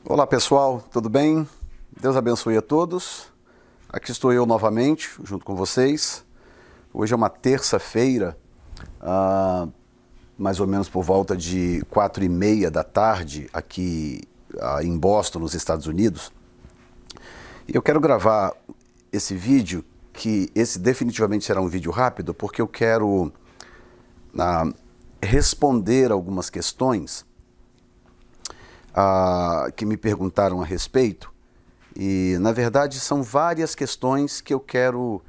Olá pessoal, tudo bem? Deus abençoe a todos. Aqui estou eu novamente, junto com vocês. Hoje é uma terça-feira, mais ou menos por volta de 4:30 da tarde, aqui em Boston, nos Estados Unidos. E eu quero gravar esse vídeo, que esse definitivamente será um vídeo rápido, porque eu quero responder algumas questões que me perguntaram a respeito, e na verdade são várias questões que eu quero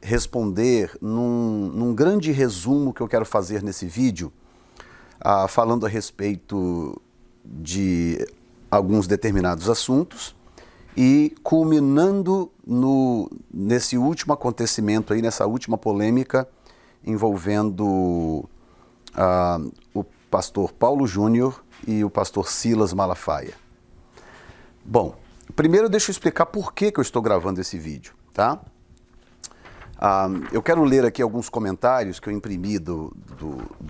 responder num grande resumo que eu quero fazer nesse vídeo, falando a respeito de alguns determinados assuntos e culminando nesse último acontecimento aí, nessa última polêmica envolvendo o pastor Paulo Júnior e o pastor Silas Malafaia. Bom, primeiro deixa eu explicar por que eu estou gravando esse vídeo, tá? Eu quero ler aqui alguns comentários que eu imprimi do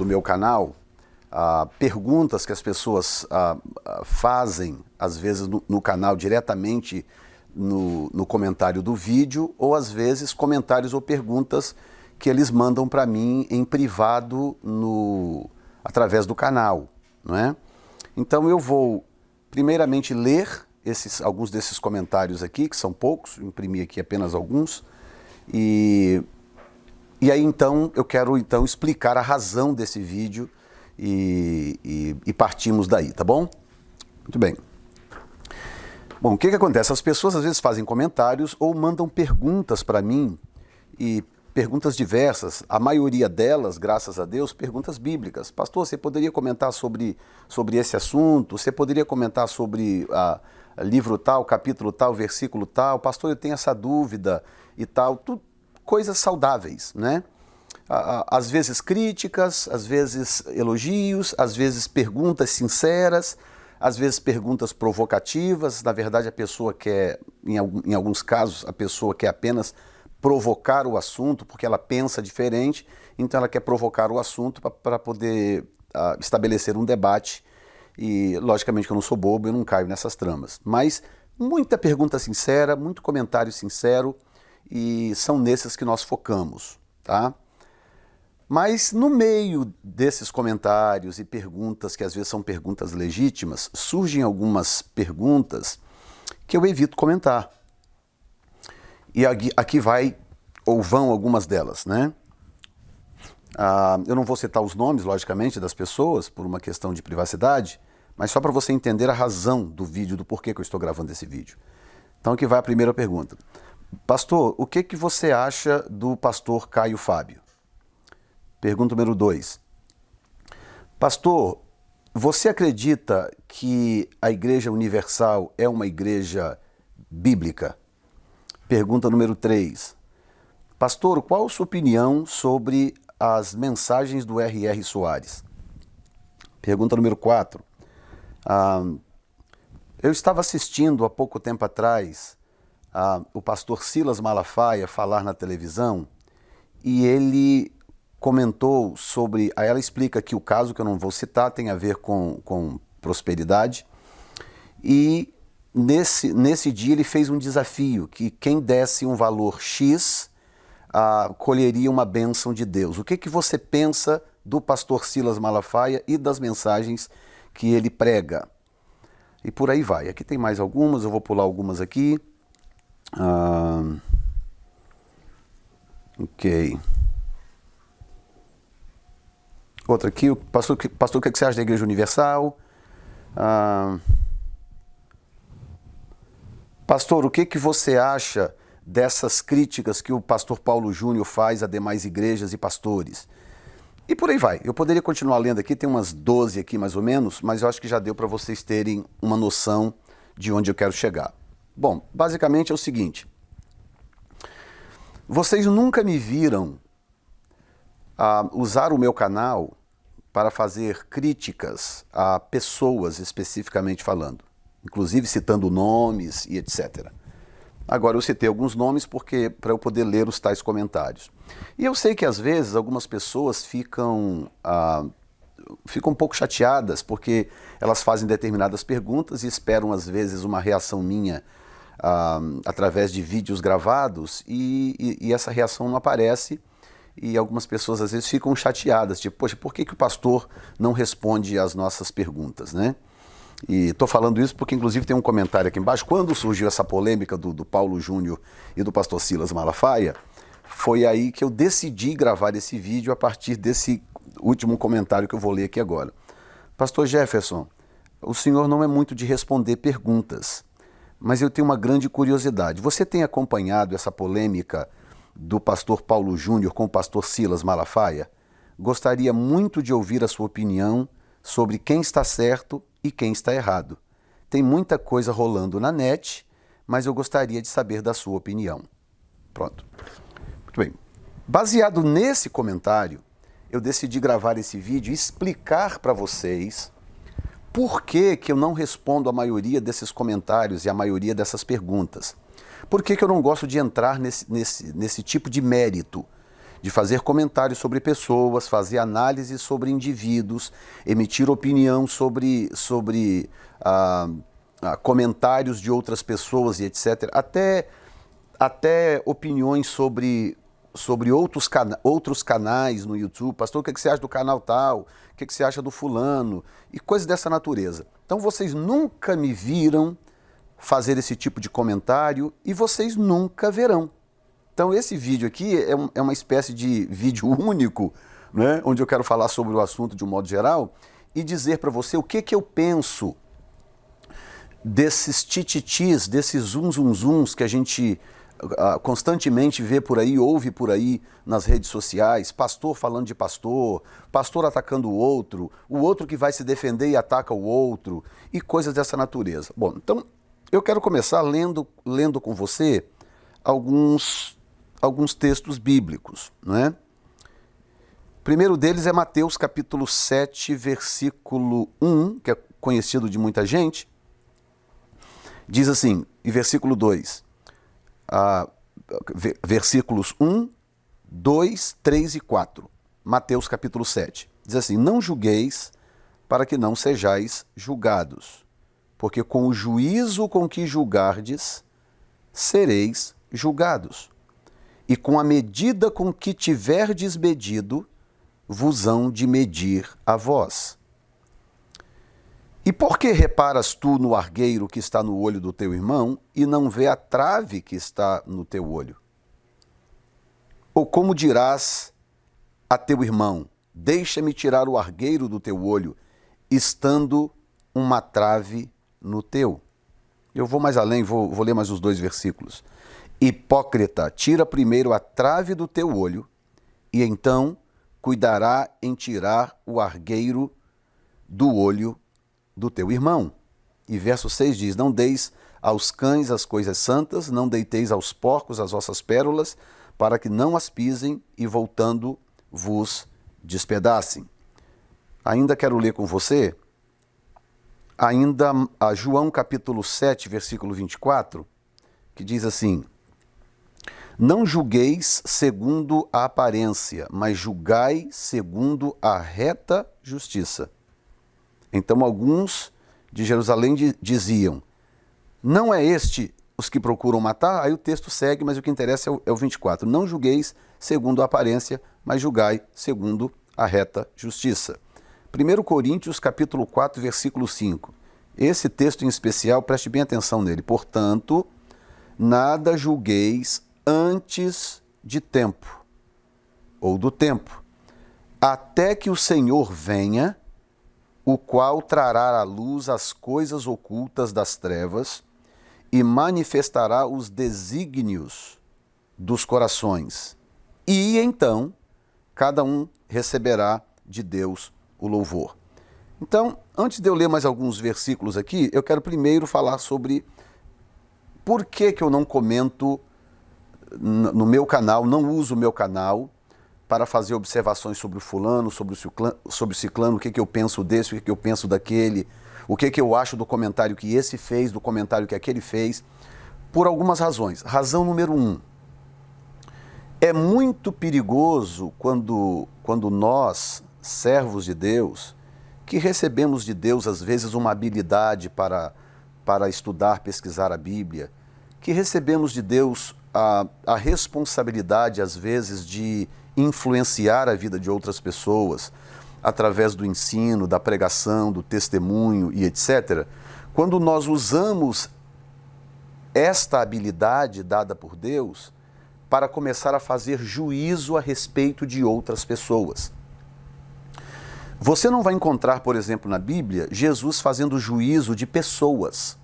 meu canal, perguntas que as pessoas fazem, às vezes no canal diretamente no comentário do vídeo, ou às vezes comentários ou perguntas que eles mandam para mim em privado através do canal, não é? Então eu vou primeiramente ler alguns desses comentários aqui, que são poucos, imprimi aqui apenas alguns, e aí então eu quero explicar a razão desse vídeo e partimos daí, tá bom? Muito bem. Bom, o que acontece? As pessoas às vezes fazem comentários ou mandam perguntas para mim, e perguntas diversas, a maioria delas, graças a Deus, perguntas bíblicas. Pastor, você poderia comentar sobre esse assunto? Você poderia comentar sobre livro tal, capítulo tal, versículo tal? Pastor, eu tenho essa dúvida e tal. Coisas saudáveis, né? Às vezes críticas, às vezes elogios, às vezes perguntas sinceras, às vezes perguntas provocativas. Na verdade, a pessoa quer, em alguns casos, a pessoa quer apenas provocar o assunto, porque ela pensa diferente, então ela quer provocar o assunto para poder estabelecer um debate, e logicamente que eu não sou bobo, eu não caio nessas tramas. Mas muita pergunta sincera, muito comentário sincero, e são nesses que nós focamos, tá? Mas no meio desses comentários e perguntas, que às vezes são perguntas legítimas, surgem algumas perguntas que eu evito comentar. E aqui vão algumas delas, né? Eu não vou citar os nomes, logicamente, das pessoas, por uma questão de privacidade, mas só para você entender a razão do vídeo, do porquê que eu estou gravando esse vídeo. Então aqui vai a primeira pergunta. Pastor, o que você acha do pastor Caio Fábio? Pergunta número 2. Pastor, você acredita que a Igreja Universal é uma igreja bíblica? Pergunta número 3. Pastor, qual a sua opinião sobre as mensagens do R.R. Soares? Pergunta número 4. Eu estava assistindo há pouco tempo atrás o pastor Silas Malafaia falar na televisão, e ele comentou sobre... Aí ela explica que o caso, que eu não vou citar, tem a ver com prosperidade, e nesse dia ele fez um desafio, que quem desse um valor X colheria uma bênção de Deus. O que você pensa do pastor Silas Malafaia e das mensagens que ele prega? E por aí vai. Aqui tem mais algumas, eu vou pular algumas aqui. Ok. Outra aqui, pastor, o que você acha da Igreja Universal? Pastor, o que você acha dessas críticas que o pastor Paulo Júnior faz a demais igrejas e pastores? E por aí vai. Eu poderia continuar lendo aqui, tem umas 12 aqui mais ou menos, mas eu acho que já deu para vocês terem uma noção de onde eu quero chegar. Bom, basicamente é o seguinte. Vocês nunca me viram usar o meu canal para fazer críticas a pessoas especificamente falando, inclusive citando nomes e etc. Agora eu citei alguns nomes para eu poder ler os tais comentários. E eu sei que às vezes algumas pessoas ficam ficam um pouco chateadas porque elas fazem determinadas perguntas e esperam às vezes uma reação minha através de vídeos gravados e essa reação não aparece e algumas pessoas às vezes ficam chateadas, tipo, poxa, por que o pastor não responde às nossas perguntas, né? E estou falando isso porque inclusive tem um comentário aqui embaixo, quando surgiu essa polêmica do Paulo Júnior e do pastor Silas Malafaia, foi aí que eu decidi gravar esse vídeo a partir desse último comentário que eu vou ler aqui agora. Pastor Jefferson, o senhor não é muito de responder perguntas, mas eu tenho uma grande curiosidade. Você tem acompanhado essa polêmica do pastor Paulo Júnior com o pastor Silas Malafaia? Gostaria muito de ouvir a sua opinião sobre quem está certo e quem está errado. Tem muita coisa rolando na net, mas eu gostaria de saber da sua opinião. Pronto. Muito bem. Baseado nesse comentário, eu decidi gravar esse vídeo e explicar para vocês por que eu não respondo a maioria desses comentários e a maioria dessas perguntas. Por que eu não gosto de entrar nesse tipo de mérito, de fazer comentários sobre pessoas, fazer análise sobre indivíduos, emitir opinião sobre comentários de outras pessoas e etc. Até opiniões sobre outros canais no YouTube. Pastor, o que você acha do canal tal? O que você acha do fulano? E coisas dessa natureza. Então vocês nunca me viram fazer esse tipo de comentário e vocês nunca verão. Então esse vídeo aqui é uma espécie de vídeo único, né, onde eu quero falar sobre o assunto de um modo geral e dizer para você o que eu penso desses tititis, desses zuns que a gente constantemente vê por aí, ouve por aí nas redes sociais, pastor falando de pastor atacando o outro que vai se defender e ataca o outro, e coisas dessa natureza. Bom, então eu quero começar lendo com você alguns textos bíblicos, não é? O primeiro deles é Mateus capítulo 7, versículo 1, que é conhecido de muita gente. Diz assim, e versículo 2, versículos 1, 2, 3 e 4, Mateus capítulo 7, diz assim, não julgueis para que não sejais julgados, porque com o juízo com que julgardes, sereis julgados, e com a medida com que tiverdes medido, vos hão de medir a vós. E por que reparas tu no argueiro que está no olho do teu irmão e não vê a trave que está no teu olho? Ou como dirás a teu irmão, deixa-me tirar o argueiro do teu olho, estando uma trave no teu? Eu vou mais além, vou ler mais os 2 versículos. Hipócrita, tira primeiro a trave do teu olho, e então cuidará em tirar o argueiro do olho do teu irmão. E verso 6 diz, não deis aos cães as coisas santas, não deiteis aos porcos as vossas pérolas, para que não as pisem e voltando vos despedacem. Ainda quero ler com você, ainda a João capítulo 7, versículo 24, que diz assim, não julgueis segundo a aparência, mas julgai segundo a reta justiça. Então alguns de Jerusalém diziam, não é este os que procuram matar? Aí o texto segue, mas o que interessa é o 24. Não julgueis segundo a aparência, mas julgai segundo a reta justiça. 1 Coríntios capítulo 4, versículo 5. Esse texto em especial, preste bem atenção nele. Portanto, nada julgueis antes de tempo, ou do tempo, até que o Senhor venha, o qual trará à luz as coisas ocultas das trevas e manifestará os desígnios dos corações. E então, cada um receberá de Deus o louvor. Então, antes de eu ler mais alguns versículos aqui, eu quero primeiro falar sobre por que eu não comento no meu canal, não uso o meu canal para fazer observações sobre o fulano, sobre o ciclano, o que eu penso desse, o que eu penso daquele, o que eu acho do comentário que esse fez, do comentário que aquele fez, por algumas razões. Razão número 1, é muito perigoso quando nós, servos de Deus, que recebemos de Deus, às vezes, uma habilidade para estudar, pesquisar a Bíblia, que recebemos de Deus a responsabilidade, às vezes, de influenciar a vida de outras pessoas, através do ensino, da pregação, do testemunho e etc. Quando nós usamos esta habilidade dada por Deus para começar a fazer juízo a respeito de outras pessoas. Você não vai encontrar, por exemplo, na Bíblia, Jesus fazendo juízo de pessoas.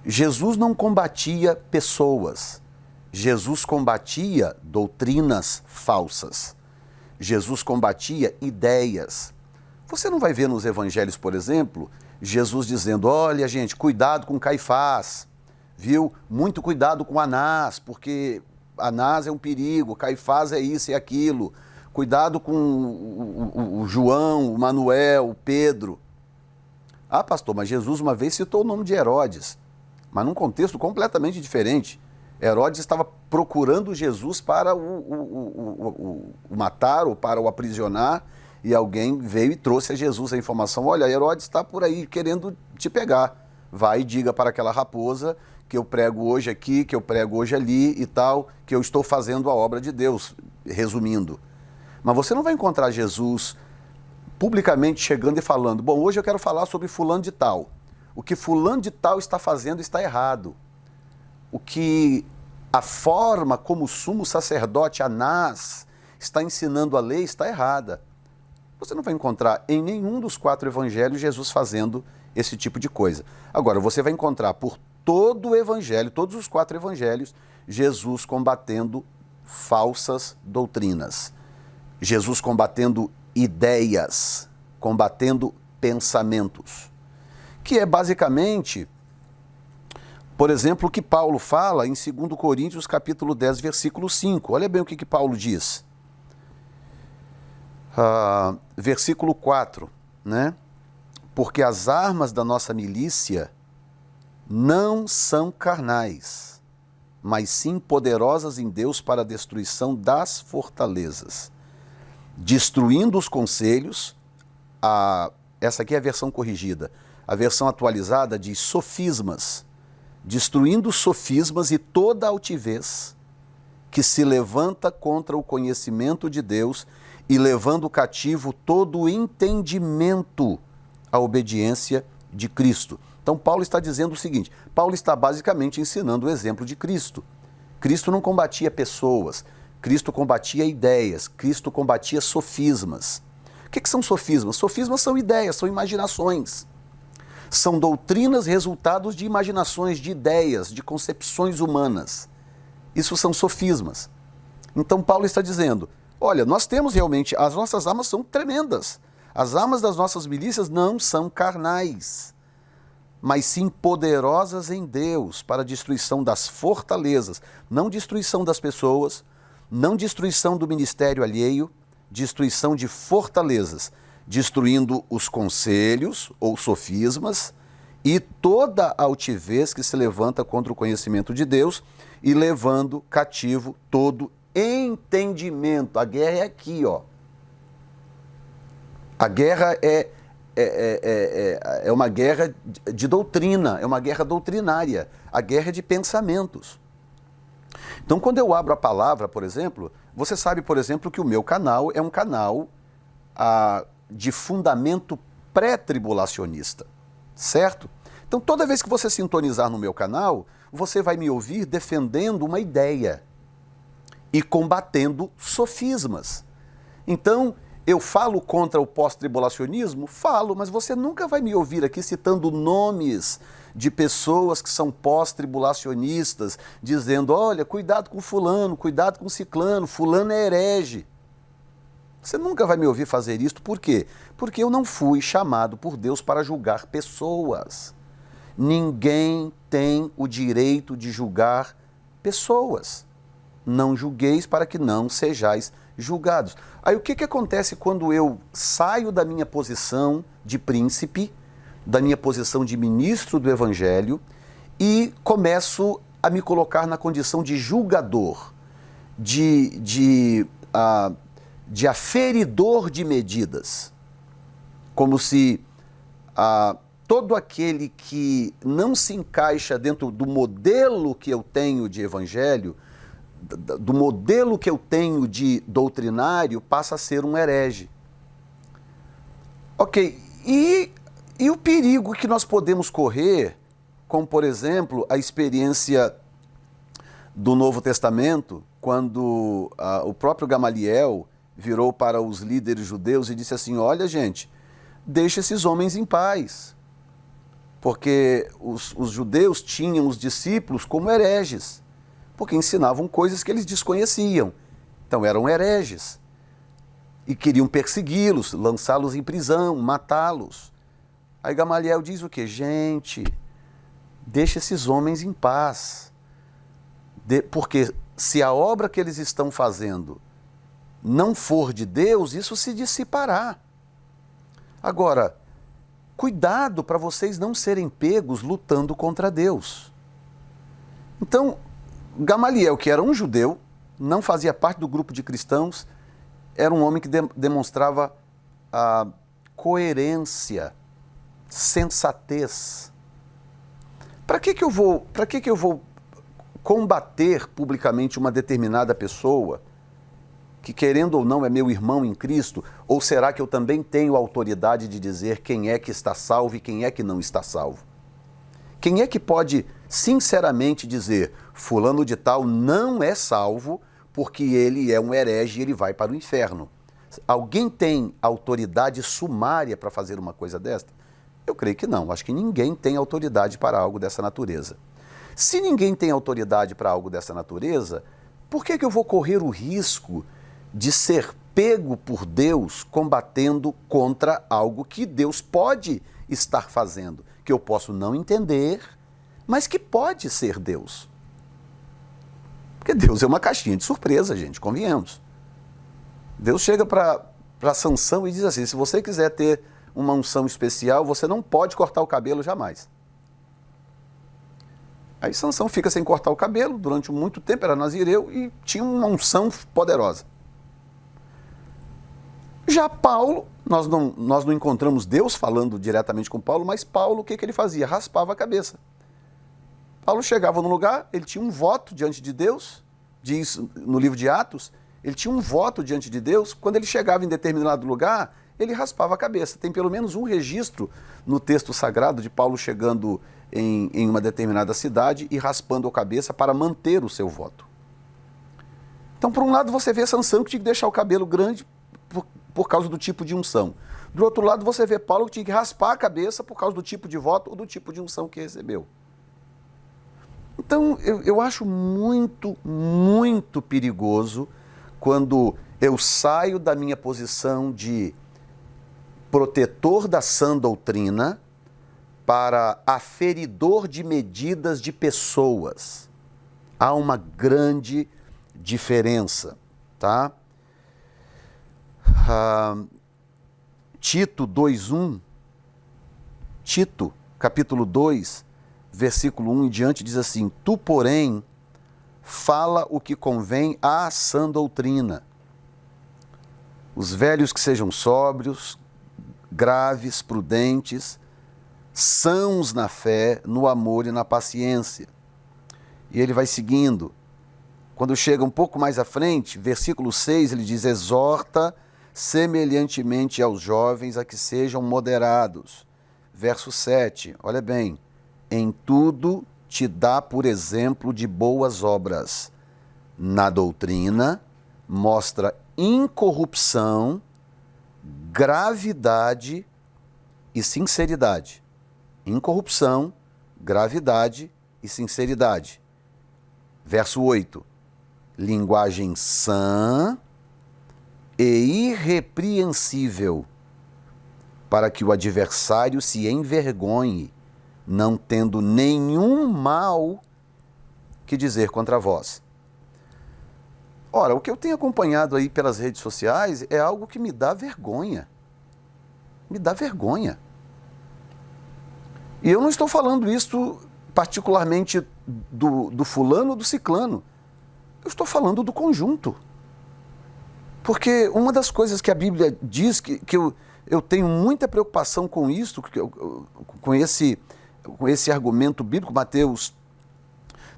Jesus não combatia pessoas. Jesus combatia doutrinas falsas. Jesus combatia ideias. Você não vai ver nos evangelhos, por exemplo, Jesus dizendo, olha gente, cuidado com Caifás, viu? Muito cuidado com Anás, porque Anás é um perigo, Caifás é isso e aquilo. Cuidado com o João, o Manuel, o Pedro. Ah, pastor, mas Jesus uma vez citou o nome de Herodes, mas num contexto completamente diferente. Herodes estava procurando Jesus para o matar ou para o aprisionar, e alguém veio e trouxe a Jesus a informação, olha, Herodes está por aí querendo te pegar. Vai e diga para aquela raposa que eu prego hoje aqui, que eu prego hoje ali e tal, que eu estou fazendo a obra de Deus, resumindo. Mas você não vai encontrar Jesus publicamente chegando e falando, bom, hoje eu quero falar sobre fulano de tal. O que fulano de tal está fazendo está errado. A forma como o sumo sacerdote Anás está ensinando a lei está errada. Você não vai encontrar em nenhum dos 4 evangelhos Jesus fazendo esse tipo de coisa. Agora, você vai encontrar por todo o evangelho, todos os 4 evangelhos, Jesus combatendo falsas doutrinas. Jesus combatendo ideias, combatendo pensamentos, que é basicamente, por exemplo, o que Paulo fala em 2 Coríntios capítulo 10, versículo 5. Olha bem o que Paulo diz. Versículo 4, né? Porque as armas da nossa milícia não são carnais, mas sim poderosas em Deus para a destruição das fortalezas, destruindo os conselhos. Essa aqui é a versão corrigida. A versão atualizada diz sofismas, destruindo sofismas e toda altivez que se levanta contra o conhecimento de Deus e levando cativo todo o entendimento à obediência de Cristo. Então Paulo está dizendo o seguinte, Paulo está basicamente ensinando o exemplo de Cristo. Cristo não combatia pessoas, Cristo combatia ideias, Cristo combatia sofismas. O que são sofismas? Sofismas são ideias, são imaginações. São doutrinas resultados de imaginações, de ideias, de concepções humanas. Isso são sofismas. Então Paulo está dizendo, olha, nós temos realmente, as nossas armas são tremendas. As armas das nossas milícias não são carnais, mas sim poderosas em Deus para a destruição das fortalezas, não destruição das pessoas, não destruição do ministério alheio, destruição de fortalezas, destruindo os conselhos ou sofismas e toda altivez que se levanta contra o conhecimento de Deus e levando cativo todo entendimento. A guerra é aqui, ó. A guerra é uma guerra de doutrina, é uma guerra doutrinária, a guerra é de pensamentos. Então, quando eu abro a palavra, por exemplo, você sabe, por exemplo, que o meu canal é um canal de fundamento pré-tribulacionista, certo? Então, toda vez que você sintonizar no meu canal, você vai me ouvir defendendo uma ideia e combatendo sofismas. Então, eu falo contra o pós-tribulacionismo? Falo, mas você nunca vai me ouvir aqui citando nomes de pessoas que são pós-tribulacionistas, dizendo, olha, cuidado com fulano, cuidado com ciclano, fulano é herege. Você nunca vai me ouvir fazer isso, por quê? Porque eu não fui chamado por Deus para julgar pessoas. Ninguém tem o direito de julgar pessoas. Não julgueis para que não sejais julgados. Aí o que acontece quando eu saio da minha posição de príncipe, da minha posição de ministro do Evangelho e começo a me colocar na condição de julgador, de de aferidor de medidas, como se todo aquele que não se encaixa dentro do modelo que eu tenho de evangelho, do modelo que eu tenho de doutrinário, passa a ser um herege. Ok, e o perigo que nós podemos correr, como por exemplo a experiência do Novo Testamento, quando o próprio Gamaliel virou para os líderes judeus e disse assim: olha gente, deixa esses homens em paz, porque os judeus tinham os discípulos como hereges, porque ensinavam coisas que eles desconheciam, então eram hereges, e queriam persegui-los, lançá-los em prisão, matá-los. Aí Gamaliel diz o quê? Gente, deixa esses homens em paz, porque se a obra que eles estão fazendo não for de Deus, isso se dissipará. Agora, cuidado para vocês não serem pegos lutando contra Deus. Então, Gamaliel, que era um judeu, não fazia parte do grupo de cristãos, era um homem que demonstrava a coerência, sensatez. Para que eu vou combater publicamente uma determinada pessoa que, querendo ou não, é meu irmão em Cristo? Ou será que eu também tenho autoridade de dizer quem é que está salvo e quem é que não está salvo? Quem é que pode sinceramente dizer: fulano de tal não é salvo porque ele é um herege e ele vai para o inferno? Alguém tem autoridade sumária para fazer uma coisa desta? Eu creio que não. Acho que ninguém tem autoridade para algo dessa natureza. Se ninguém tem autoridade para algo dessa natureza, por que eu vou correr o risco de ser pego por Deus combatendo contra algo que Deus pode estar fazendo, que eu posso não entender, mas que pode ser Deus? Porque Deus é uma caixinha de surpresa, gente, convenhamos. Deus chega para Sansão e diz assim: se você quiser ter uma unção especial, você não pode cortar o cabelo jamais. Aí Sansão fica sem cortar o cabelo durante muito tempo, era nazireu e tinha uma unção poderosa. Já Paulo, nós não encontramos Deus falando diretamente com Paulo, mas Paulo, o que ele fazia? Raspava a cabeça. Paulo chegava no lugar, ele tinha um voto diante de Deus, diz no livro de Atos, ele tinha um voto diante de Deus, quando ele chegava em determinado lugar, ele raspava a cabeça. Tem pelo menos um registro no texto sagrado de Paulo chegando em uma determinada cidade e raspando a cabeça para manter o seu voto. Então, por um lado, você vê Sansão que tinha que deixar o cabelo grande por causa do tipo de unção. Do outro lado, você vê Paulo que tinha que raspar a cabeça por causa do tipo de voto ou do tipo de unção que recebeu. Então, eu acho muito, muito perigoso quando eu saio da minha posição de protetor da sã doutrina para aferidor de medidas de pessoas. Há uma grande diferença, tá? Tito 2:1, Tito, capítulo 2, versículo 1 em diante, diz assim: tu, porém, fala o que convém à sã doutrina. Os velhos que sejam sóbrios, graves, prudentes, sãos na fé, no amor e na paciência. E ele vai seguindo. Quando chega um pouco mais à frente, versículo 6, ele diz: exorta semelhantemente aos jovens a que sejam moderados. Verso 7, olha bem: em tudo te dá por exemplo de boas obras. Na doutrina mostra incorrupção, gravidade e sinceridade. Incorrupção, gravidade e sinceridade. Verso 8, linguagem sã e irrepreensível, para que o adversário se envergonhe, não tendo nenhum mal que dizer contra vós. Ora, o que eu tenho acompanhado aí pelas redes sociais é algo que me dá vergonha. Me dá vergonha. E eu não estou falando isso particularmente do fulano ou do ciclano. Eu estou falando do conjunto. Porque uma das coisas que a Bíblia diz que eu tenho muita preocupação com isso, com esse argumento bíblico, Mateus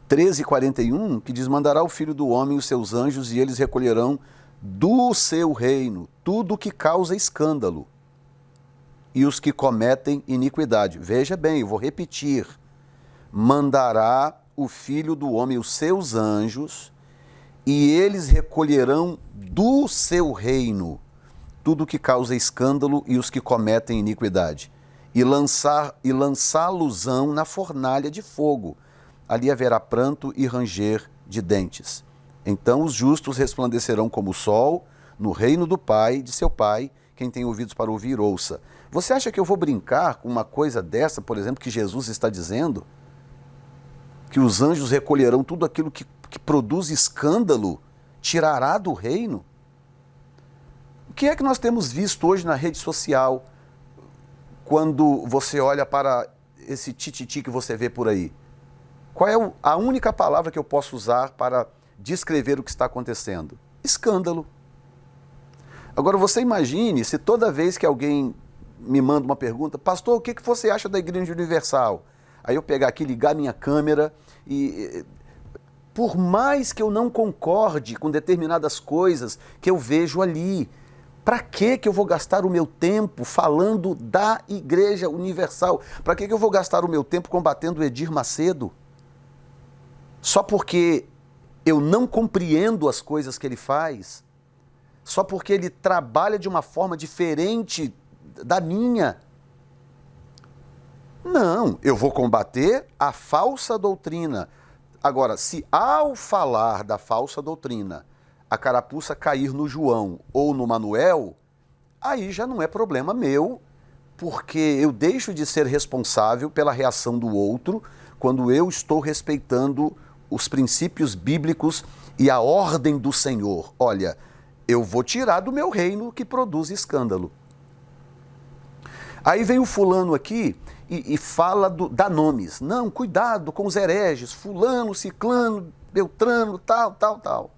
13:41, que diz: mandará o Filho do Homem os seus anjos e eles recolherão do seu reino tudo o que causa escândalo e os que cometem iniquidade. Veja bem, eu vou repetir: mandará o Filho do Homem os seus anjos e eles recolherão do seu reino tudo o que causa escândalo e os que cometem iniquidade, e lançá-los-ão na fornalha de fogo. Ali haverá pranto e ranger de dentes. Então os justos resplandecerão como o sol no reino do Pai, de seu Pai. Quem tem ouvidos para ouvir, ouça. Você acha que eu vou brincar com uma coisa dessa, por exemplo, que Jesus está dizendo? Que os anjos recolherão tudo aquilo que produz escândalo, tirará do reino? O que é que nós temos visto hoje na rede social, quando você olha para esse tititi que você vê por aí? Qual é a única palavra que eu posso usar para descrever o que está acontecendo? Escândalo. Agora você imagine se toda vez que alguém me manda uma pergunta: pastor, o que você acha da Igreja Universal? Aí eu pegar aqui, ligar minha câmera e por mais que eu não concorde com determinadas coisas que eu vejo ali, para que eu vou gastar o meu tempo falando da Igreja Universal? Para que eu vou gastar o meu tempo combatendo o Edir Macedo? Só porque eu não compreendo as coisas que ele faz? Só porque ele trabalha de uma forma diferente da minha? Não, eu vou combater a falsa doutrina. Agora, se ao falar da falsa doutrina a carapuça cair no João ou no Manuel, aí já não é problema meu, porque eu deixo de ser responsável pela reação do outro quando eu estou respeitando os princípios bíblicos e a ordem do Senhor. Olha, eu vou tirar do meu reino que produz escândalo. Aí vem o fulano aqui e fala, dá nomes. Não, cuidado com os hereges, fulano, ciclano, beltrano, tal.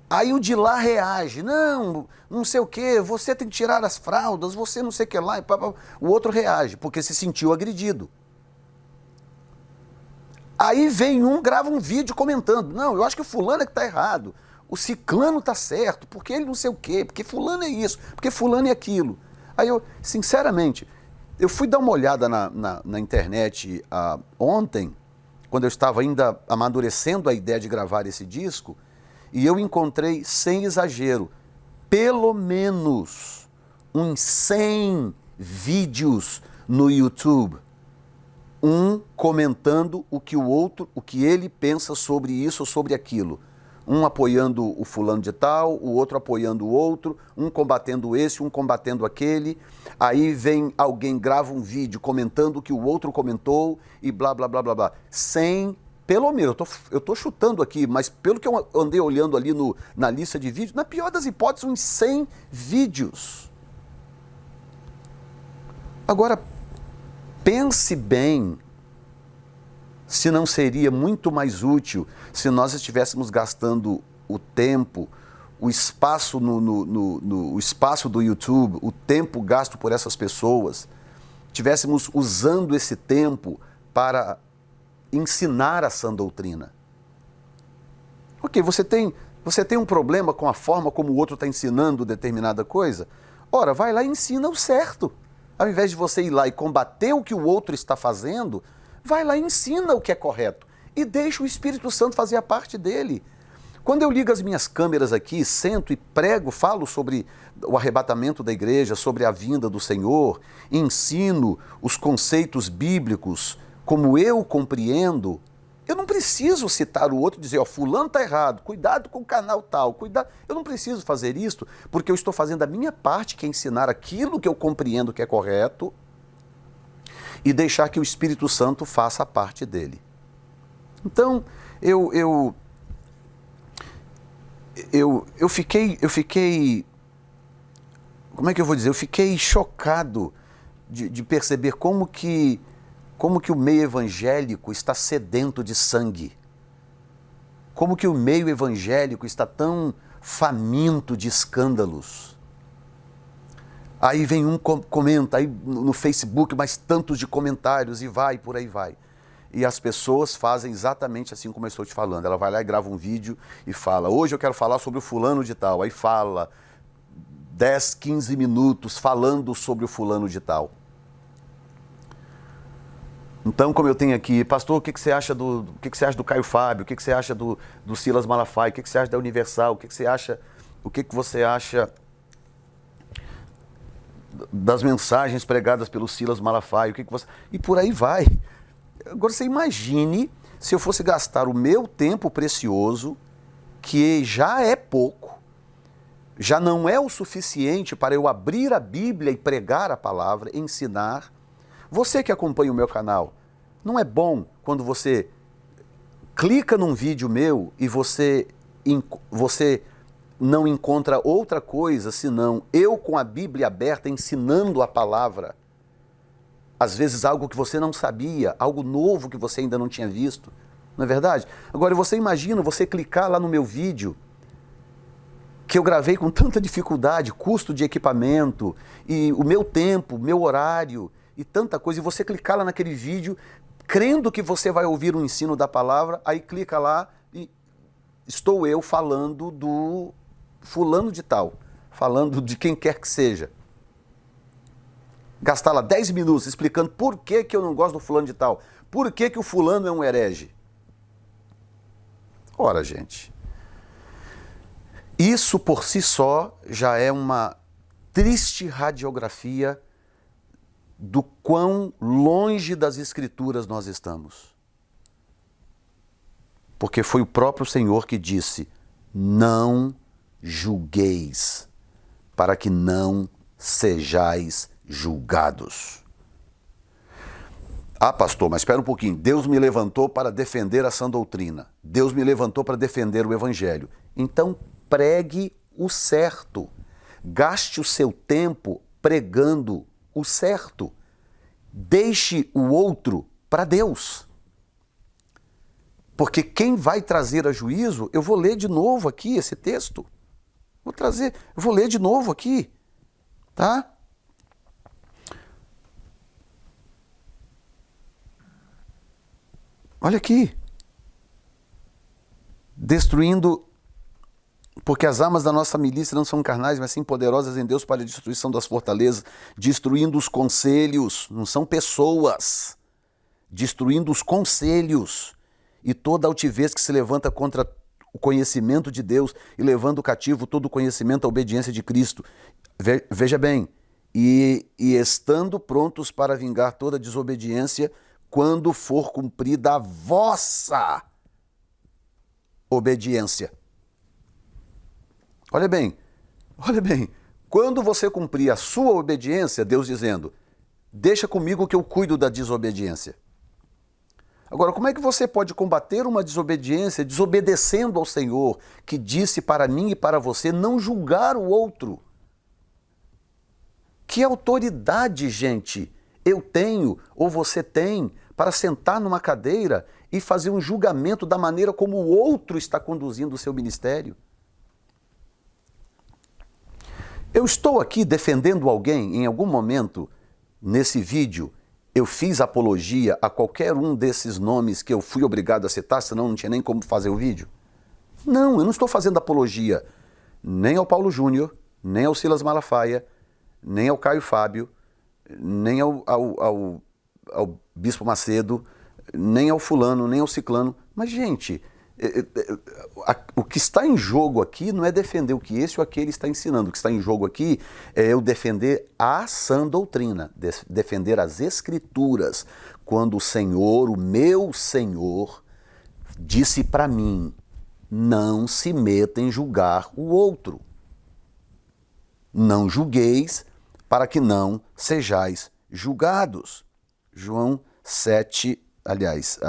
Aí o de lá reage: não sei o quê, você tem que tirar as fraldas, você não sei o que lá. O outro reage, porque se sentiu agredido. Aí vem grava um vídeo comentando: não, eu acho que o fulano é que está errado, o ciclano está certo, porque ele não sei o quê, porque fulano é isso, porque fulano é aquilo. Aí eu, sinceramente, eu fui dar uma olhada na internet ontem, quando eu estava ainda amadurecendo a ideia de gravar esse disco, e eu encontrei, sem exagero, pelo menos uns 100 vídeos no YouTube, um comentando o que ele pensa sobre isso ou sobre aquilo. Um apoiando o fulano de tal, o outro apoiando o outro, um combatendo esse, um combatendo aquele. Aí vem alguém, grava um vídeo comentando o que o outro comentou e blá, blá, blá, blá, blá. 100, pelo menos, eu tô chutando aqui, mas pelo que eu andei olhando ali na lista de vídeos, na pior das hipóteses, uns 100 vídeos. Agora, pense bem se não seria muito mais útil se nós estivéssemos gastando o tempo, o espaço o espaço do YouTube, o tempo gasto por essas pessoas, estivéssemos usando esse tempo para ensinar a sã doutrina. Ok, você tem um problema com a forma como o outro está ensinando determinada coisa? Ora, vai lá e ensina o certo. Ao invés de você ir lá e combater o que o outro está fazendo, vai lá e ensina o que é correto. E deixa o Espírito Santo fazer a parte dele. Quando eu ligo as minhas câmeras aqui, sento e prego, falo sobre o arrebatamento da igreja, sobre a vinda do Senhor, ensino os conceitos bíblicos como eu compreendo, eu não preciso citar o outro e dizer: ó, fulano está errado, cuidado com o canal tal, cuidado. Eu não preciso fazer isso, porque eu estou fazendo a minha parte, que é ensinar aquilo que eu compreendo que é correto, e deixar que o Espírito Santo faça a parte dele. Então, eu fiquei, como é que eu vou dizer? Eu fiquei chocado de perceber como que o meio evangélico está sedento de sangue. Como que o meio evangélico está tão faminto de escândalos. Aí vem um comenta, aí no Facebook, mais tantos de comentários, e vai, por aí vai. E as pessoas fazem exatamente assim como eu estou te falando. Ela vai lá e grava um vídeo e fala, hoje eu quero falar sobre o fulano de tal. Aí fala 10, 15 minutos falando sobre o fulano de tal. Então, como eu tenho aqui, pastor, o que você acha do Caio Fábio? O que você acha do Silas Malafaia? O que você acha da Universal? O que você acha das mensagens pregadas pelo Silas Malafaia? E por aí vai. Agora você imagine se eu fosse gastar o meu tempo precioso, que já é pouco, já não é o suficiente para eu abrir a Bíblia e pregar a palavra, ensinar. Você que acompanha o meu canal, não é bom quando você clica num vídeo meu e você não encontra outra coisa senão eu com a Bíblia aberta ensinando a palavra? Às vezes algo que você não sabia, algo novo que você ainda não tinha visto, não é verdade? Agora você imagina você clicar lá no meu vídeo, que eu gravei com tanta dificuldade, custo de equipamento, e o meu tempo, meu horário, e tanta coisa, e você clicar lá naquele vídeo, crendo que você vai ouvir um ensino da palavra, aí clica lá e estou eu falando do fulano de tal, falando de quem quer que seja. Gastar lá 10 minutos explicando por que eu não gosto do fulano de tal, por que o fulano é um herege. Ora, gente, isso por si só já é uma triste radiografia do quão longe das Escrituras nós estamos. Porque foi o próprio Senhor que disse, não julgueis, para que não sejais julgados. Ah, pastor, mas espera um pouquinho. Deus me levantou para defender a sã doutrina. Deus me levantou para defender o Evangelho. Então, pregue o certo. Gaste o seu tempo pregando o certo. Deixe o outro para Deus. Porque quem vai trazer a juízo, eu vou ler de novo aqui esse texto. Vou ler de novo aqui, tá? Olha aqui. Destruindo, porque as armas da nossa milícia não são carnais, mas sim poderosas em Deus para a destruição das fortalezas, destruindo os conselhos, não são pessoas, destruindo os conselhos e toda altivez que se levanta contra o conhecimento de Deus e levando cativo todo o conhecimento à obediência de Cristo. Veja bem, e estando prontos para vingar toda desobediência quando for cumprida a vossa obediência. Olha bem, quando você cumprir a sua obediência, Deus dizendo, deixa comigo que eu cuido da desobediência. Agora, como é que você pode combater uma desobediência desobedecendo ao Senhor, que disse para mim e para você não julgar o outro? Que autoridade, gente, eu tenho ou você tem para sentar numa cadeira e fazer um julgamento da maneira como o outro está conduzindo o seu ministério? Eu estou aqui defendendo alguém em algum momento nesse vídeo. Eu fiz apologia a qualquer um desses nomes que eu fui obrigado a citar, senão não tinha nem como fazer o vídeo? Não, eu não estou fazendo apologia nem ao Paulo Júnior, nem ao Silas Malafaia, nem ao Caio Fábio, nem ao Bispo Macedo, nem ao fulano, nem ao ciclano. Mas, gente, o que está em jogo aqui não é defender o que esse ou aquele está ensinando. O que está em jogo aqui é eu defender a sã doutrina, defender as Escrituras. Quando o Senhor, o meu Senhor, disse para mim, não se meta em julgar o outro. Não julgueis para que não sejais julgados. João 7, aliás,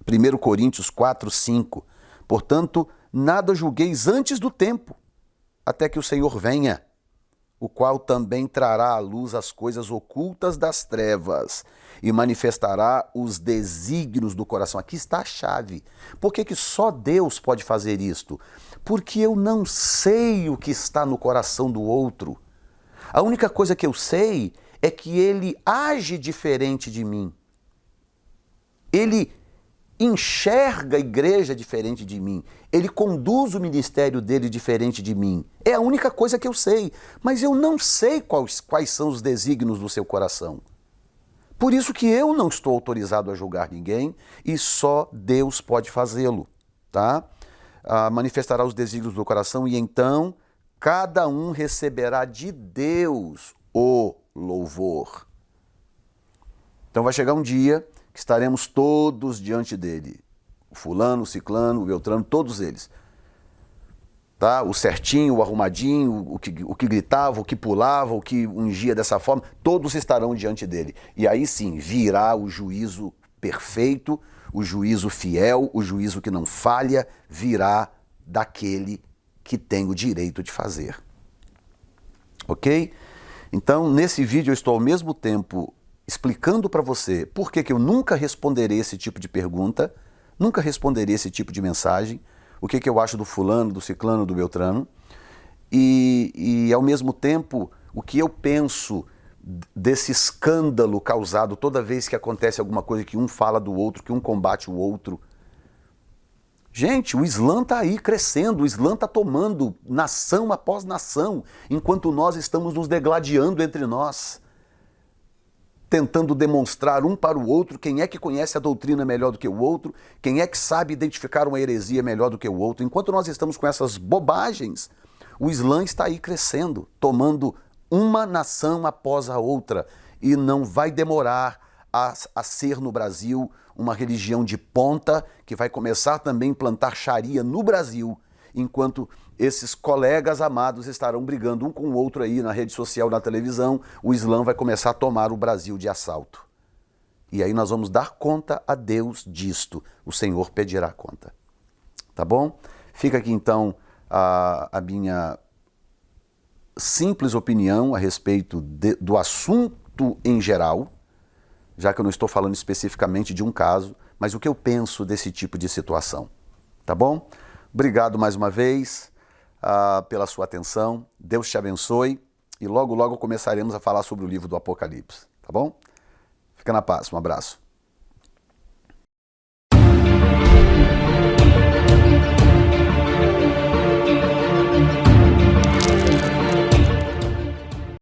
1 Coríntios 4, 5. Portanto, nada julgueis antes do tempo, até que o Senhor venha. o qual também trará à luz as coisas ocultas das trevas e manifestará os desígnios do coração. Aqui está a chave. Por que só Deus pode fazer isto? Porque eu não sei o que está no coração do outro. A única coisa que eu sei é que ele age diferente de mim. Ele enxerga a igreja diferente de mim. Ele conduz o ministério dele diferente de mim. É a única coisa que eu sei. Mas eu não sei quais são os desígnios do seu coração. Por isso que eu não estou autorizado a julgar ninguém e só Deus pode fazê-lo, tá? Manifestará os desígnios do coração e então cada um receberá de Deus o louvor. Então vai chegar um dia que estaremos todos diante dele. O fulano, o ciclano, o beltrano, todos eles. Tá? O certinho, o arrumadinho, o que gritava, o que pulava, o que ungia dessa forma, todos estarão diante dele. E aí sim, virá o juízo perfeito, o juízo fiel, o juízo que não falha, virá daquele que tem o direito de fazer. Ok? Então, nesse vídeo eu estou ao mesmo tempo explicando para você por que eu nunca responderei esse tipo de pergunta, nunca responderei esse tipo de mensagem, o que eu acho do fulano, do ciclano, do beltrano, e ao mesmo tempo o que eu penso desse escândalo causado toda vez que acontece alguma coisa que um fala do outro, que um combate o outro. Gente, o Islã está aí crescendo, o Islã está tomando nação após nação, enquanto nós estamos nos degladiando entre nós, tentando demonstrar um para o outro quem é que conhece a doutrina melhor do que o outro, quem é que sabe identificar uma heresia melhor do que o outro. Enquanto nós estamos com essas bobagens, o Islã está aí crescendo, tomando uma nação após a outra, e não vai demorar a ser no Brasil uma religião de ponta que vai começar também a implantar Sharia no Brasil, enquanto esses colegas amados estarão brigando um com o outro aí na rede social, na televisão, o Islã vai começar a tomar o Brasil de assalto. E aí nós vamos dar conta a Deus disto. O Senhor pedirá conta. Tá bom? Fica aqui então a minha simples opinião a respeito do assunto em geral, já que eu não estou falando especificamente de um caso, mas o que eu penso desse tipo de situação. Tá bom? Obrigado mais uma vez pela sua atenção. Deus te abençoe e logo, logo começaremos a falar sobre o livro do Apocalipse. Tá bom? Fica na paz. Um abraço.